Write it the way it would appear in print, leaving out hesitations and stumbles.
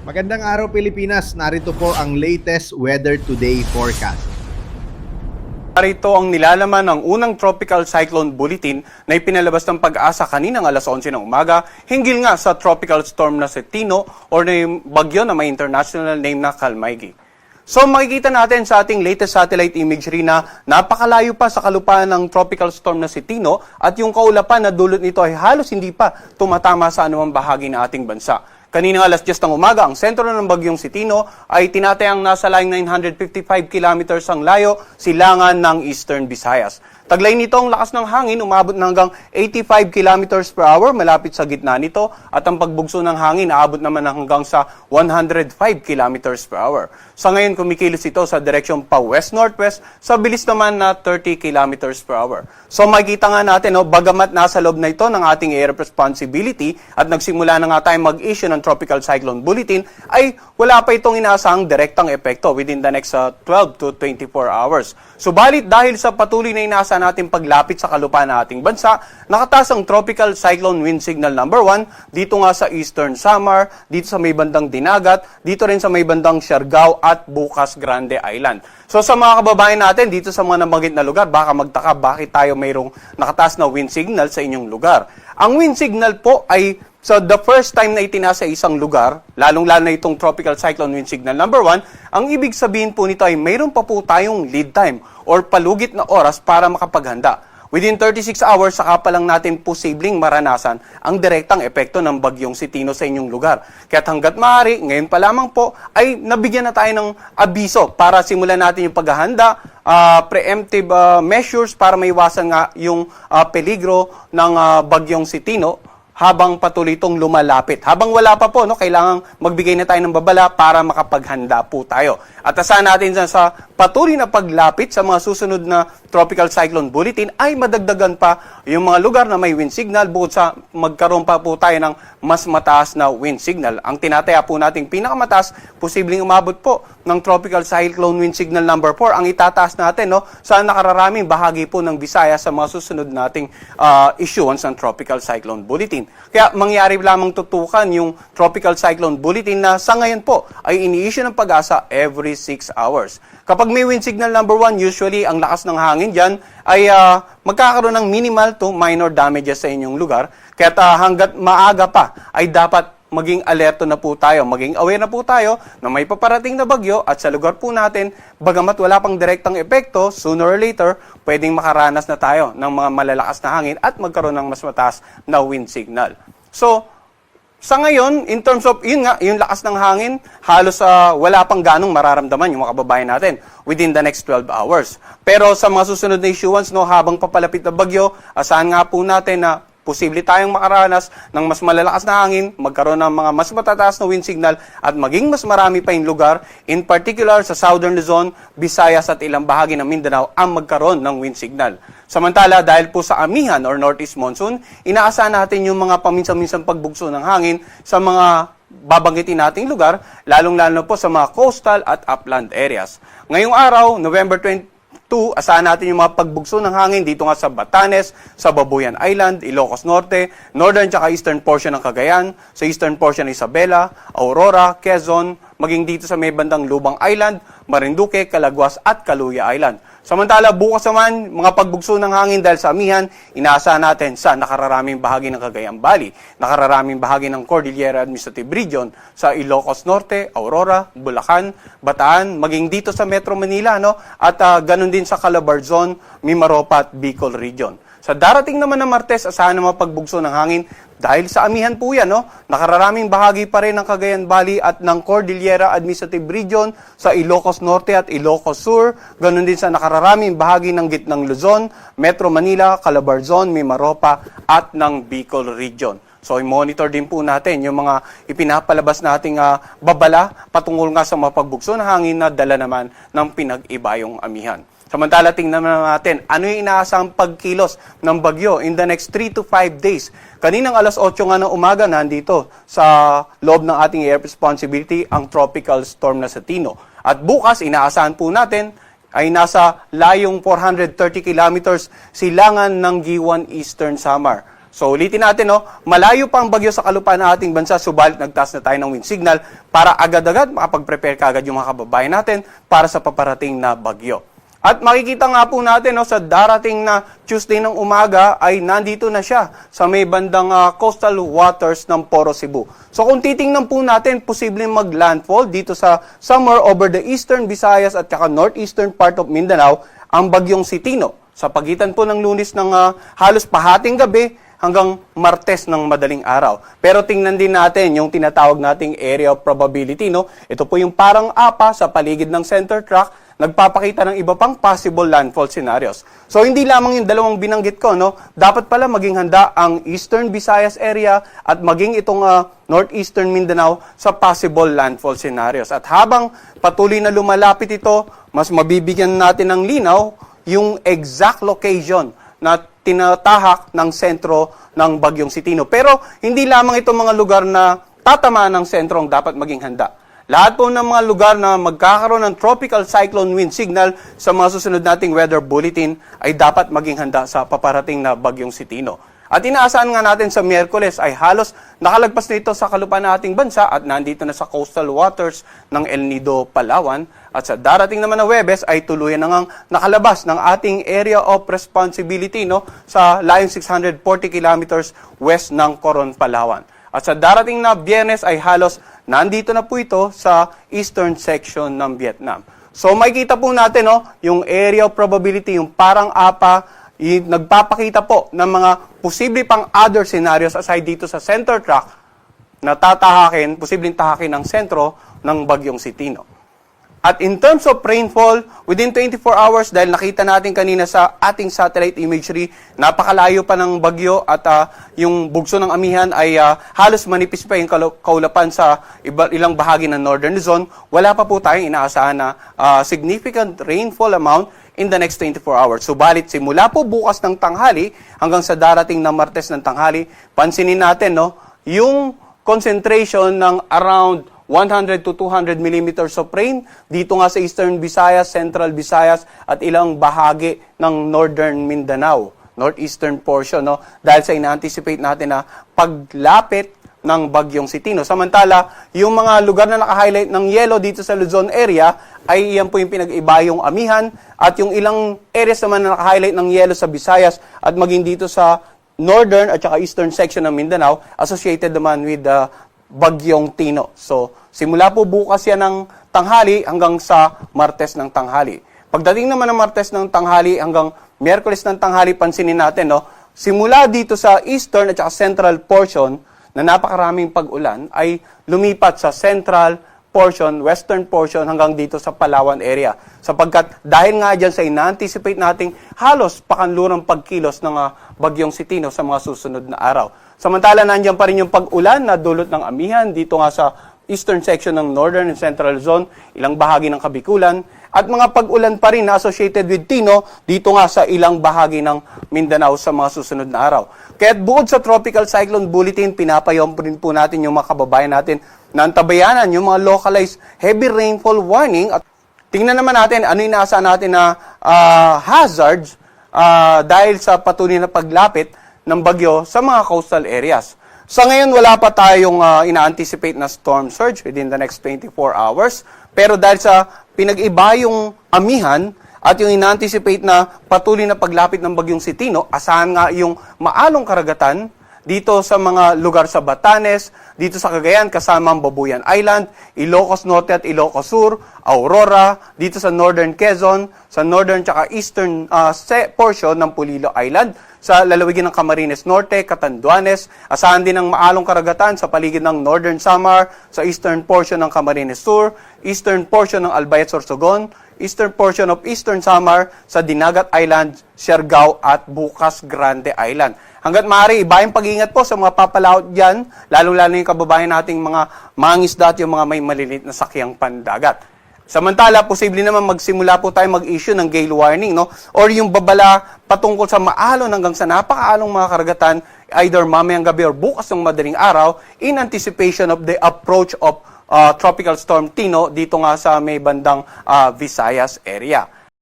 Magandang araw Pilipinas, narito po ang latest Weather Today forecast. Narito ang nilalaman ng unang Tropical Cyclone Bulletin na ipinalabas ng Pag-asa kaninang alas 11 ng umaga hinggil nga sa tropical storm na si Tino o na yung bagyo na may international name na Kalmaigi. So makikita natin sa ating latest satellite imagery na napakalayo pa sa kalupaan ng tropical storm na si Tino at yung kaulapan na dulot nito ay halos hindi pa tumatama sa anumang bahagi ng ating bansa. Kaninang alas 10 ng umaga, ang sentro ng bagyong si Tino ay tinatayang nasa layong 955 kilometers ang layo silangan ng Eastern Visayas. Taglay nito ang lakas ng hangin, umabot na hanggang 85 kilometers per hour malapit sa gitna nito at ang pagbugso ng hangin aabot naman hanggang sa 105 kilometers per hour. Sa ngayon, kumikilos ito sa direksyon pa west-northwest sa bilis naman na 30 kilometers per hour. So makikita nga natin, bagamat nasa loob na ito ng ating area of responsibility at nagsimula na nga tayong mag-issue ng Tropical Cyclone Bulletin, ay wala pa itong inaasahang direktang epekto within the next 12 to 24 hours. Subalit dahil sa patuloy na inaasahan natin paglapit sa kalupaan ng ating bansa, nakataas ang Tropical Cyclone Wind Signal number 1 dito nga sa Eastern Samar, dito sa may bandang Dinagat, dito rin sa may bandang Siargao at Bukas Grande Island. So sa mga kababayan natin dito sa mga nabanggit na lugar, baka magtaka bakit tayo mayroong nakataas na wind signal sa inyong lugar. Ang wind signal po ay the first time na itinasa sa isang lugar, lalong-lalo na itong Tropical Cyclone Wind Signal number 1, ang ibig sabihin po nito ay mayroon pa po tayong lead time or palugit na oras para makapaghanda. Within 36 hours, saka pa lang natin posibleng maranasan ang direktang epekto ng bagyong si Tino sa inyong lugar. Kaya hanggat maaari, ngayon pa lamang po, ay nabigyan na tayo ng abiso para simulan natin yung paghahanda, preemptive measures para maiwasan nga yung peligro ng bagyong si Tino habang patuloy itong lumalapit. Habang wala pa po, kailangang magbigay na tayo ng babala para makapaghanda po tayo. At asahan natin sa patuloy na paglapit sa mga susunod na Tropical Cyclone Bulletin ay madagdagan pa yung mga lugar na may wind signal bukod sa magkaroon pa po tayo ng mas mataas na wind signal. Ang tinataya po nating pinakamataas, posibleng umabot po ng Tropical Cyclone Wind Signal number 4 ang itataas natin sa nakararaming bahagi po ng Visayas sa mga susunod nating issuance ng Tropical Cyclone Bulletin. Kaya mangyari lamang tutukan yung Tropical Cyclone Bulletin na sa ngayon po ay ini-issue ng Pag-asa every 6 hours. Kapag may wind signal number 1, usually ang lakas ng hangin dyan ay magkakaroon ng minimal to minor damages sa inyong lugar. Kaya hanggat maaga pa ay dapat maging alerto na po tayo, maging aware na po tayo na may paparating na bagyo at sa lugar po natin, bagamat wala pang direktang epekto, sooner or later, pwedeng makaranas na tayo ng mga malalakas na hangin at magkaroon ng mas mataas na wind signal. So, sa ngayon, in terms of, yun nga, yung lakas ng hangin, halos wala pang ganong mararamdaman yung mga kababayan natin within the next 12 hours. Pero sa mga susunod na issuance, habang papalapit na bagyo, asahan nga po natin na posible tayong makaranas ng mas malalakas na hangin, magkaroon ng mga mas matataas na wind signal at maging mas marami pa yung lugar, in particular sa Southern Luzon, Visayas at ilang bahagi ng Mindanao ang magkaroon ng wind signal. Samantala, dahil po sa amihan or northeast monsoon, inaasahan natin yung mga paminsan-minsan pagbugso ng hangin sa mga babanggitin nating lugar, lalong-lalo po sa mga coastal at upland areas. Ngayong araw, November 22, asahan natin yung mga pagbugso ng hangin dito nga sa Batanes, sa Babuyan Island, Ilocos Norte, northern at eastern portion ng Cagayan, sa eastern portion ng Isabela, Aurora, Quezon, maging dito sa may bandang Lubang Island, Marinduque, Calaguas at Caluya Island. Samantala, bukas naman, mga pagbugso ng hangin dahil sa amihan, inaasahan natin sa nakararaming bahagi ng Cagayan Valley, nakararaming bahagi ng Cordillera Administrative Region, sa Ilocos Norte, Aurora, Bulacan, Bataan, maging dito sa Metro Manila, at ganun din sa Calabarzon, Mimaropa at Bicol Region. Sa darating naman na Martes, asahan ng mga pagbugso ng hangin dahil sa amihan po yan, nakararaming bahagi pa rin ng Cagayan Valley at ng Cordillera Administrative Region sa Ilocos Norte at Ilocos Sur, ganun din sa nakararaming bahagi ng gitnang Luzon, Metro Manila, Calabarzon, Mimaropa at ng Bicol Region. So, i-monitor din po natin yung mga ipinapalabas nating babala patungkol nga sa mga pagbugso ng hangin na dala naman ng pinag-ibayong amihan. Samantala, tingnan natin ano yung inaasahang pagkilos ng bagyo in the next 3 to 5 days. Kaninang alas 8 nga ng umaga, nandito sa loob ng ating air responsibility ang tropical storm na sa Tino. At bukas, inaasahan po natin ay nasa layong 430 kilometers silangan ng Giwan Eastern Samar. So ulitin natin, no, malayo pa ang bagyo sa kalupaan ng ating bansa, subalit nagtaas na tayo ng wind signal para agad-agad makapag-prepare kaagad yung mga kababayan natin para sa paparating na bagyo. At makikita nga po natin, no, sa darating na Tuesday ng umaga ay nandito na siya sa may bandang coastal waters ng Poro Cebu. So kung titingnan po natin, posibleng mag-landfall dito sa somewhere over the eastern Visayas at saka northeastern part of Mindanao ang bagyong si Tino. Sa pagitan po ng Lunes ng halos pahating gabi hanggang Martes ng madaling araw. Pero tingnan din natin yung tinatawag nating area of probability, no? Ito po yung parang APA sa paligid ng center track, nagpapakita ng iba pang possible landfall scenarios. So hindi lamang yung dalawang binanggit ko, no? Dapat pala maging handa ang Eastern Visayas area at maging itong Northeastern Mindanao sa possible landfall scenarios. At habang patuloy na lumalapit ito, mas mabibigyan natin ng linaw yung exact location na tinatahak ng sentro ng bagyong si Tino. Pero hindi lamang itong mga lugar na tatamaan ng sentro ang dapat maging handa. Lahat po ng mga lugar na magkakaroon ng tropical cyclone wind signal sa mga susunod nating weather bulletin ay dapat maging handa sa paparating na bagyong si Tino. At inaasahan nga natin sa Miyerkules ay halos nakalagpas na ito sa kalupaan ng ating bansa at nandito na sa coastal waters ng El Nido, Palawan. At sa darating naman na Huwebes ay tuluyan na ngang nakalabas ng ating area of responsibility, no, sa layong 640 kilometers west ng Coron, Palawan. At sa darating na Biyernes ay halos nandito na po ito sa eastern section ng Vietnam. So makikita po natin, no, yung area of probability, yung parang APA, nagpapakita po ng mga posible pang other scenarios aside dito sa center track na tatahakin, posibleng tahakin ng sentro ng bagyong si Tino. At in terms of rainfall, within 24 hours, dahil nakita natin kanina sa ating satellite imagery, napakalayo pa ng bagyo at yung bugso ng amihan ay halos manipis pa yung kaulapan sa ilang bahagi ng northern Luzon. Wala pa po tayong inaasahan na significant rainfall amount in the next 24 hours. Subalit, simula po bukas ng tanghali hanggang sa darating na Martes ng tanghali, pansinin natin, no, yung concentration ng around 100 to 200 millimeters of rain dito nga sa Eastern Visayas, Central Visayas at ilang bahagi ng Northern Mindanao, northeastern portion, no? Dahil sa ina-anticipate natin na paglapit ng bagyong si Tino. Samantala, yung mga lugar na naka-highlight ng yellow dito sa Luzon area ay iyan po yung pinag-iba yung amihan at yung ilang areas naman na naka-highlight ng yellow sa Visayas at maging dito sa northern at saka eastern section ng Mindanao associated naman with bagyong Tino. So, simula po bukas yan ng tanghali hanggang sa Martes ng tanghali. Pagdating naman ng Martes ng tanghali hanggang Miyerkules ng tanghali, pansinin natin, no, simula dito sa eastern at saka central portion na napakaraming pag-ulan ay lumipat sa central portion, western portion hanggang dito sa Palawan area. Sapagkat dahil nga dyan sa ina-anticipate nating halos pakanlurang pagkilos ng bagyong si Tino sa mga susunod na araw. Samantala, nandiyan pa rin yung pag-ulan na dulot ng amihan dito nga sa eastern section ng northern and central zone, ilang bahagi ng Kabikulan, at mga pag-ulan pa rin na associated with Tino dito nga sa ilang bahagi ng Mindanao sa mga susunod na araw. Kaya bukod sa tropical cyclone bulletin, pinapayom rin po natin yung mga kababayan natin na antabayanan yung mga localized heavy rainfall warning. At tingnan naman natin ano yung inaasahan natin na hazards dahil sa patuloy na paglapit ng bagyo sa mga coastal areas. Sa ngayon, wala pa tayong ina-anticipate na storm surge within the next 24 hours. Pero dahil sa pinag-iba yung amihan at yung ina-anticipate na patuloy na paglapit ng bagyong si Tino, asahan nga yung maalong karagatan dito sa mga lugar sa Batanes, dito sa Cagayan kasama ang Babuyan Island, Ilocos Norte at Ilocos Sur, Aurora, dito sa Northern Quezon, sa Northern tsaka Eastern portion ng Pulilo Island, sa lalawigan ng Camarines Norte, Catanduanes, asahan din ang maalong karagatan sa paligid ng Northern Samar, sa Eastern portion ng Camarines Sur, Eastern portion ng Albayet Sorsogon, Eastern portion of Eastern Samar, sa Dinagat Island, Siargao at Bukas Grande Island. Hanggat maaari, iba yung pag-iingat po sa mga papalaot dyan, lalong-lalo yung kababayan nating mga mangisda at yung mga may maliliit na sakyang pandagat. Samantala, posible naman magsimula po tayo mag-issue ng gale warning, no? Or yung babala patungkol sa maalon hanggang sa napakaalong mga karagatan, either mamayang gabi or bukas ng madaling araw, in anticipation of the approach of Tropical Storm Tino dito nga sa may bandang Visayas area.